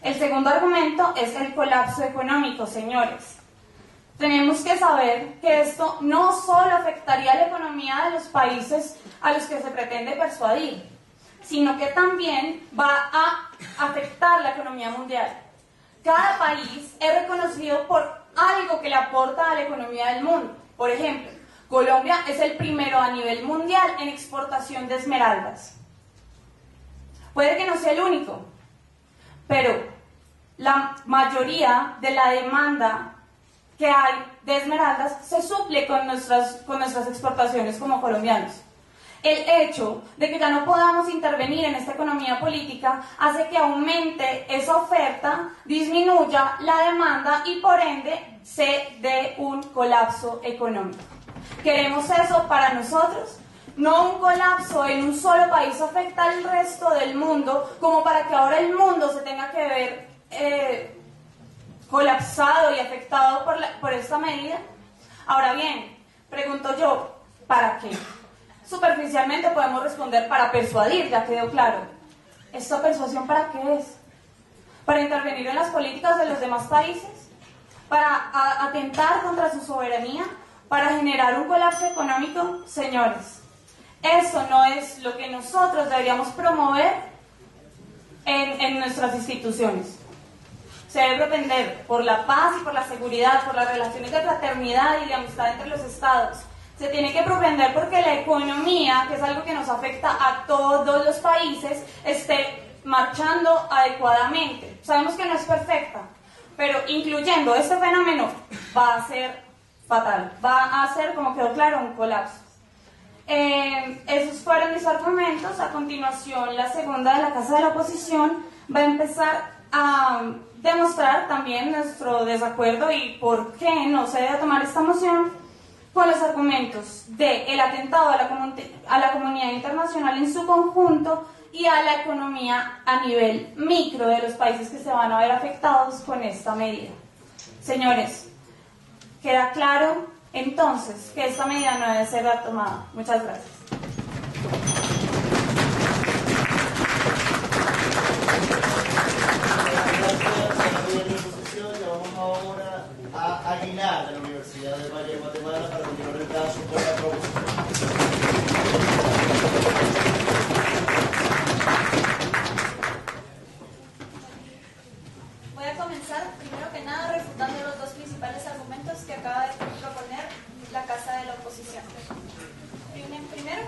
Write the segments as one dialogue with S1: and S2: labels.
S1: El segundo argumento es el colapso económico, señores. Tenemos que saber que esto no solo afectaría a la economía de los países a los que se pretende persuadir, sino que también va a afectar la economía mundial. Cada país es reconocido por algo que le aporta a la economía del mundo. Por ejemplo, Colombia es el primero a nivel mundial en exportación de esmeraldas. Puede que no sea el único, pero la mayoría de la demanda que hay de esmeraldas se suple con nuestras exportaciones como colombianos. El hecho de que ya no podamos intervenir en esta economía política hace que aumente esa oferta, disminuya la demanda y por ende se dé un colapso económico. ¿Queremos eso para nosotros? No un colapso en un solo país afecta al resto del mundo como para que ahora el mundo se tenga que ver colapsado y afectado por esta medida. Ahora bien, pregunto yo, ¿para qué? Superficialmente podemos responder para persuadir, ya quedó claro. ¿Esta persuasión para qué es? ¿Para intervenir en las políticas de los demás países? ¿Para atentar contra su soberanía? ¿Para generar un colapso económico? Señores, eso no es lo que nosotros deberíamos promover en nuestras instituciones. Se debe propender por la paz y por la seguridad, por las relaciones de fraternidad y de amistad entre los estados. Se tiene que propender porque la economía, que es algo que nos afecta a todos los países, esté marchando adecuadamente. Sabemos que no es perfecta, pero incluyendo este fenómeno va a ser fatal, va a ser, como quedó claro, un colapso. Esos fueron mis argumentos. A continuación, la segunda de la Casa de la Oposición va a empezar a demostrar también nuestro desacuerdo y por qué no se debe tomar esta moción con los argumentos del atentado a la comunidad internacional en su conjunto y a la economía a nivel micro de los países que se van a ver afectados con esta medida. Señores, queda claro entonces que esta medida no debe ser tomada. Muchas gracias.
S2: Ahora a Aguilar de la Universidad del Valle de Guatemala para continuar el caso por la proposición.
S3: Voy a comenzar primero que nada refutando los dos principales argumentos que acaba de proponer la Casa de la Oposición. Primero,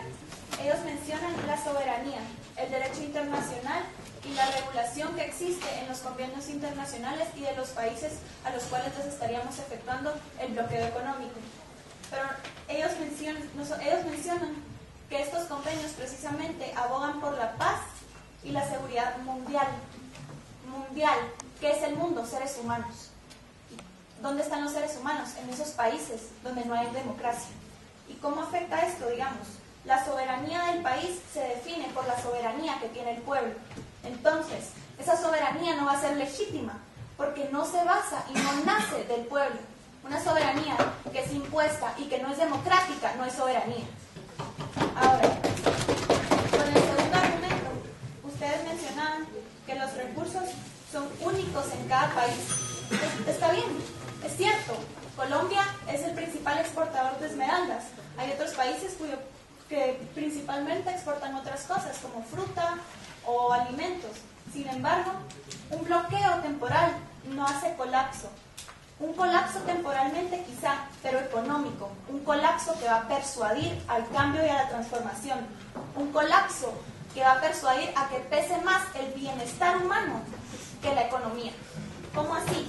S3: ellos mencionan la soberanía, el derecho internacional y la regulación que existe en los convenios internacionales y de los países a los cuales les estaríamos efectuando el bloqueo económico. Pero ellos mencionan que estos convenios precisamente abogan por la paz y la seguridad mundial. Mundial, ¿qué es el mundo? Seres humanos. ¿Dónde están los seres humanos? En esos países donde no hay democracia. ¿Y cómo afecta esto? Digamos, la soberanía del país se define por la soberanía que tiene el pueblo. Entonces, esa soberanía no va a ser legítima, porque no se basa y no nace del pueblo. Una soberanía que es impuesta y que no es democrática no es soberanía. Ahora, con el segundo argumento, ustedes mencionaban que los recursos son únicos en cada país. Está bien, es cierto. Colombia es el principal exportador de esmeraldas. Hay otros países que principalmente exportan otras cosas, como fruta o alimentos. Sin embargo, un bloqueo temporal no hace colapso. Un colapso temporalmente quizá, pero económico. Un colapso que va a persuadir al cambio y a la transformación. Un colapso que va a persuadir a que pese más el bienestar humano que la economía. ¿Cómo así?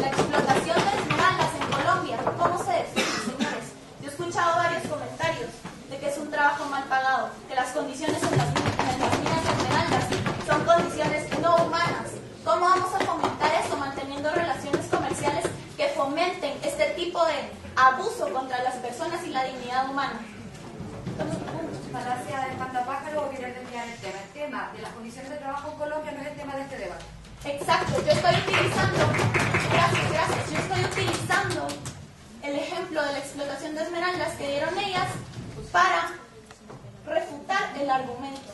S3: La explotación de esmeraldas en Colombia, ¿cómo se define, señores? Yo he escuchado varios comentarios de que es un trabajo mal pagado, que las condiciones en las minas de esmeraldas son condiciones no humanas. ¿Cómo vamos a fomentar eso manteniendo relaciones comerciales que fomenten este tipo de abuso contra las personas y la dignidad humana?
S4: Falacia de espantapájaro o querer desviar el tema. El tema de las condiciones de trabajo en Colombia no es el tema de este debate.
S3: Exacto, yo estoy utilizando, gracias, yo estoy utilizando el ejemplo de la explotación de esmeraldas que dieron ellas para refutar el argumento.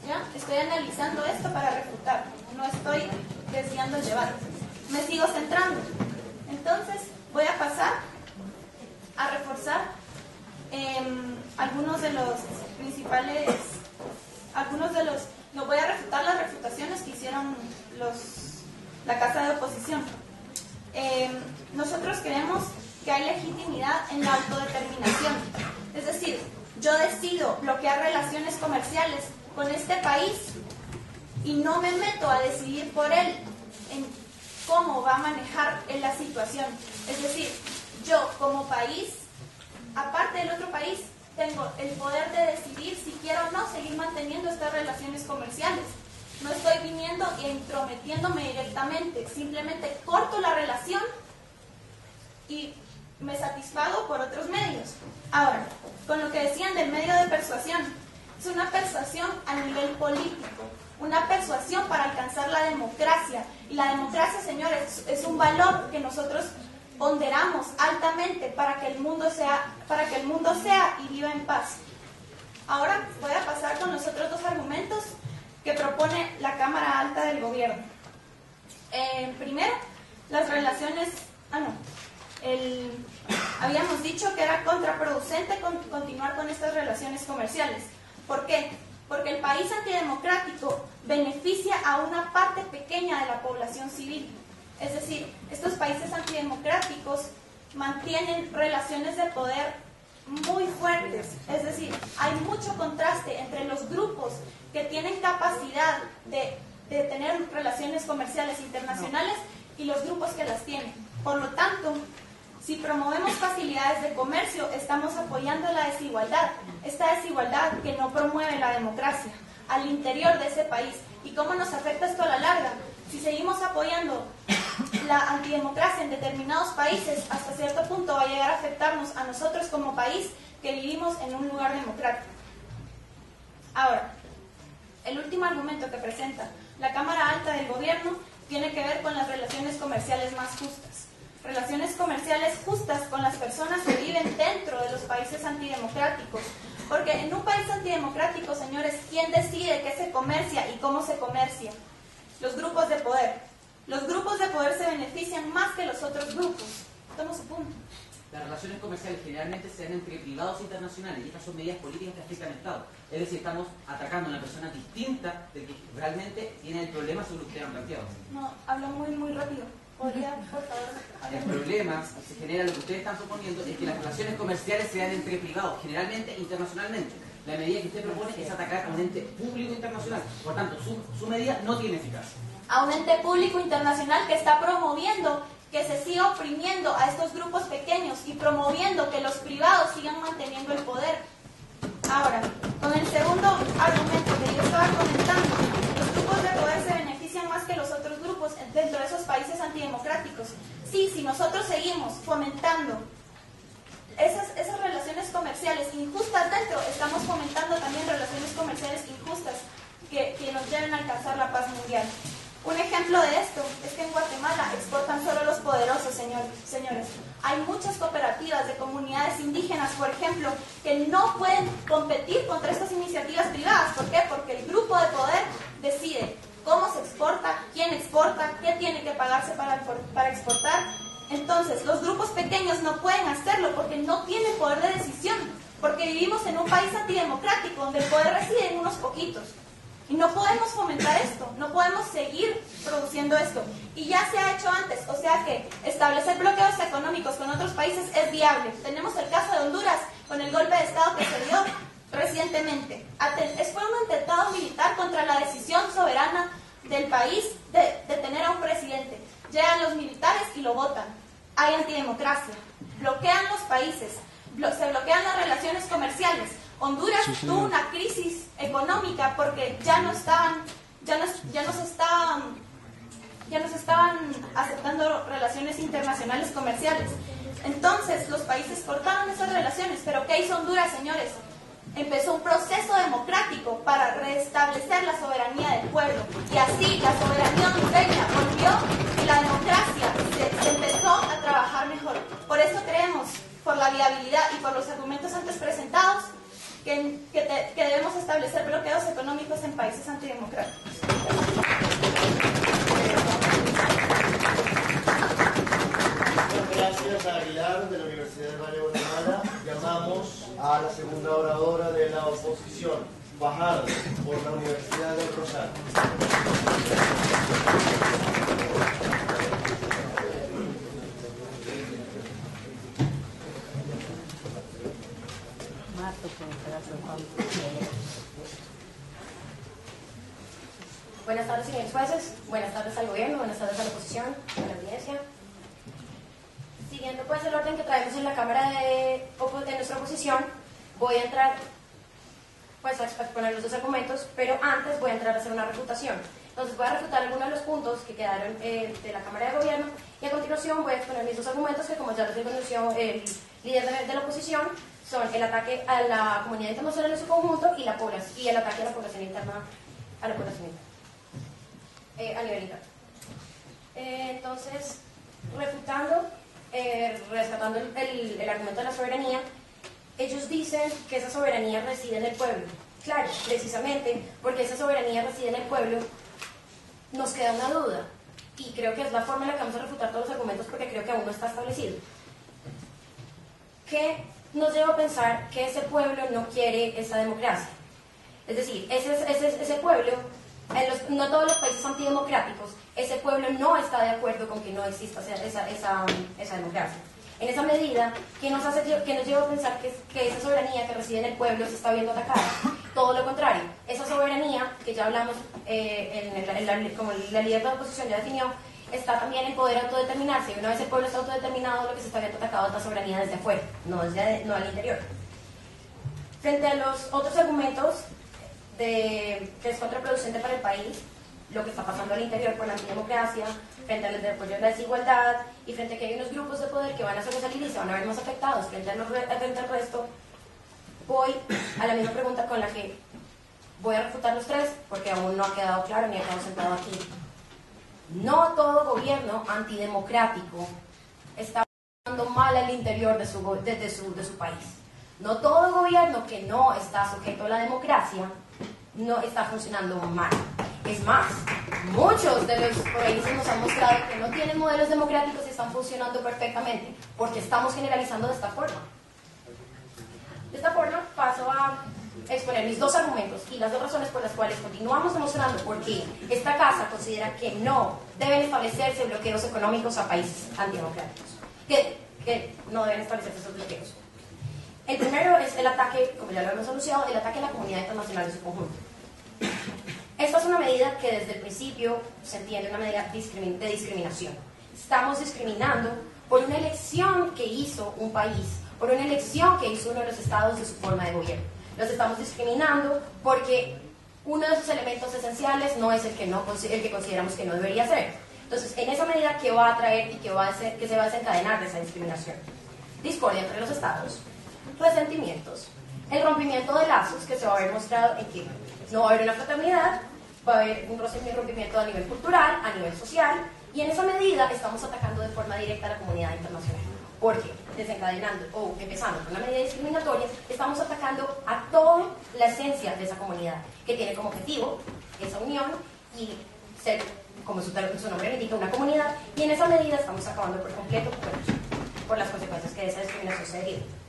S3: ¿Ya? Estoy analizando esto para refutar, no estoy desviando el debate. Me sigo centrando. Entonces, voy a pasar a reforzar algunos de los principales, no voy a refutar las refutaciones que hicieron la Casa de Oposición. Nosotros creemos que hay legitimidad en la autodeterminación. Es decir, yo decido bloquear relaciones comerciales con este país y no me meto a decidir por él en cómo va a manejar la situación. Es decir, yo como país, aparte del otro país, tengo el poder de decidir si quiero o no seguir manteniendo estas relaciones comerciales. No estoy viniendo e intrometiéndome directamente, simplemente corto la relación y me satisfago por otros medios. Ahora, con lo que decían del medio de persuasión, es una persuasión a nivel político, una persuasión para alcanzar la democracia. Y la democracia, señores, es un valor que nosotros ponderamos altamente para que el mundo sea y viva en paz. Ahora voy a pasar con los otros dos argumentos que propone la Cámara Alta del Gobierno. Primero, las relaciones... habíamos dicho que era contraproducente continuar con estas relaciones comerciales. ¿Por qué? Porque el país antidemocrático beneficia a una parte pequeña de la población civil. Es decir, estos países antidemocráticos mantienen relaciones de poder muy fuertes. Es decir, hay mucho contraste entre los grupos que tienen capacidad de tener relaciones comerciales internacionales y los grupos que las tienen. Por lo tanto, si promovemos facilidades de comercio, estamos apoyando la desigualdad. Esta desigualdad que no promueve la democracia al interior de ese país. ¿Y cómo nos afecta esto a la larga? Si seguimos apoyando la antidemocracia en determinados países, hasta cierto punto va a llegar a afectarnos a nosotros como país que vivimos en un lugar democrático. Ahora, el último argumento que presenta la Cámara Alta del Gobierno tiene que ver con las relaciones comerciales más justas. Relaciones comerciales justas con las personas que viven dentro de los países antidemocráticos. Porque en un país antidemocrático, señores, ¿quién decide qué se comercia y cómo se comercia? Los grupos de poder. Los grupos de poder se benefician más que los otros grupos. Toma su punto.
S5: Las relaciones comerciales generalmente se dan entre privados internacionales y estas son medidas políticas que afectan al Estado. Es decir, estamos atacando a una persona distinta de que realmente tiene el problema sobre lo que ustedes han planteado.
S3: No, hablo muy rápido. ¿Podría, por favor?
S5: El problema que se genera, lo que ustedes están suponiendo, es que las relaciones comerciales se dan entre privados, generalmente internacionalmente. La medida que usted propone es atacar a un ente público internacional. Por tanto, su medida no tiene eficacia.
S3: A un ente público internacional que está promoviendo que se siga oprimiendo a estos grupos pequeños y promoviendo que los privados sigan manteniendo el poder. Ahora, con el segundo argumento que yo estaba comentando, los grupos de poder se benefician más que los otros grupos dentro de esos países antidemocráticos. Sí, si nosotros seguimos fomentando esas relaciones comerciales injustas dentro, estamos fomentando también relaciones comerciales injustas que nos lleven a alcanzar la paz mundial. Un ejemplo de esto es que en Guatemala exportan solo los poderosos, señores. Hay muchas cooperativas de comunidades indígenas, por ejemplo, que no pueden competir contra estas iniciativas privadas. ¿Por qué? Porque el grupo de poder decide cómo se exporta, quién exporta, qué tiene que pagarse para exportar. Entonces, los grupos pequeños no pueden hacerlo porque no tienen poder de decisión, porque vivimos en un país antidemocrático donde el poder reside en unos poquitos. Y no podemos fomentar esto, no podemos seguir produciendo esto. Y ya se ha hecho antes, o sea que establecer bloqueos económicos con otros países es viable. Tenemos el caso de Honduras con el golpe de Estado que se dio recientemente. Fue un atentado militar contra la decisión soberana del país de tener a un presidente. Llegan los militares y lo votan. Hay antidemocracia. Bloquean los países, se bloquean las relaciones comerciales. Honduras tuvo una crisis económica porque ya no se estaban aceptando relaciones internacionales comerciales. Entonces los países cortaron esas relaciones. Pero ¿qué hizo Honduras, señores? Empezó un proceso democrático para restablecer la soberanía del pueblo. Y así la soberanía hondureña volvió y la democracia se empezó a trabajar mejor. Por eso creemos, por la viabilidad y por los argumentos antes presentados, que debemos establecer bloqueos económicos en países antidemocráticos.
S2: segunda oradora de la oposición, Fajardo, por la Universidad del Rosario.
S6: Buenas tardes, señores jueces. Buenas tardes al gobierno. Buenas tardes a la oposición, a la audiencia. Siguiendo pues el orden que traemos en la Cámara de nuestra oposición, voy a entrar pues a exponer los dos argumentos, pero antes voy a entrar a hacer una refutación. Entonces voy a refutar algunos de los puntos que quedaron de la Cámara de Gobierno y a continuación voy a exponer mis dos argumentos que, como ya les denunció el líder de la oposición, son el ataque a la comunidad internacional en su conjunto y el ataque a la población interna, a nivel interno. Entonces, refutando, rescatando el argumento de la soberanía, ellos dicen que esa soberanía reside en el pueblo. Claro, precisamente porque esa soberanía reside en el pueblo, nos queda una duda. Y creo que es la forma en la que vamos a refutar todos los argumentos porque creo que aún no está establecido. ¿Qué nos lleva a pensar que ese pueblo no quiere esa democracia? Es decir, ese pueblo, no todos los países antidemocráticos, ese pueblo no está de acuerdo con que no exista esa democracia. En esa medida, ¿qué nos lleva a pensar que esa soberanía que reside en el pueblo se está viendo atacada? Todo lo contrario, esa soberanía, que ya hablamos, como la líder de la oposición ya definió, está también en poder autodeterminarse. Y una vez el pueblo está autodeterminado, lo que se está viendo atacado es la soberanía desde afuera, no al interior. Frente a los otros argumentos que es contraproducente para el país, lo que está pasando al interior con la antidemocracia, frente al apoyo a la desigualdad y frente a que hay unos grupos de poder que van a sobresalir y se van a ver más afectados frente al resto, voy a la misma pregunta con la que voy a refutar los tres, porque aún no ha quedado claro ni ha quedado sentado aquí. No todo gobierno antidemocrático está funcionando mal al interior de su país. No todo gobierno que no está sujeto a la democracia no está funcionando mal. Es más, muchos de los países nos han mostrado que no tienen modelos democráticos y están funcionando perfectamente, porque estamos generalizando de esta forma. De esta forma paso a exponer mis dos argumentos y las dos razones por las cuales continuamos demostrando por qué esta casa considera que no deben establecerse bloqueos económicos a países antidemocráticos, que no deben establecerse esos bloqueos. El primero es el ataque, como ya lo hemos anunciado, el ataque a la comunidad internacional en su conjunto. Esta es una medida que desde el principio se entiende una medida de discriminación. Estamos discriminando por una elección que hizo un país, por una elección que hizo uno de los estados de su forma de gobierno. Los estamos discriminando porque uno de sus elementos esenciales no es el que consideramos que no debería ser. Entonces, en esa medida, ¿qué va a traer y que se va a desencadenar de esa discriminación? Discordia entre los estados, resentimientos, el rompimiento de lazos que se va a ver mostrado en que no va a haber una fraternidad, va a haber un rompimiento a nivel cultural, a nivel social, y en esa medida estamos atacando de forma directa a la comunidad internacional. Porque desencadenando o empezando con una medida discriminatoria, estamos atacando a toda la esencia de esa comunidad, que tiene como objetivo esa unión y ser, como su nombre lo indica, una comunidad, y en esa medida estamos acabando por completo por las consecuencias que de esa discriminación se derivan.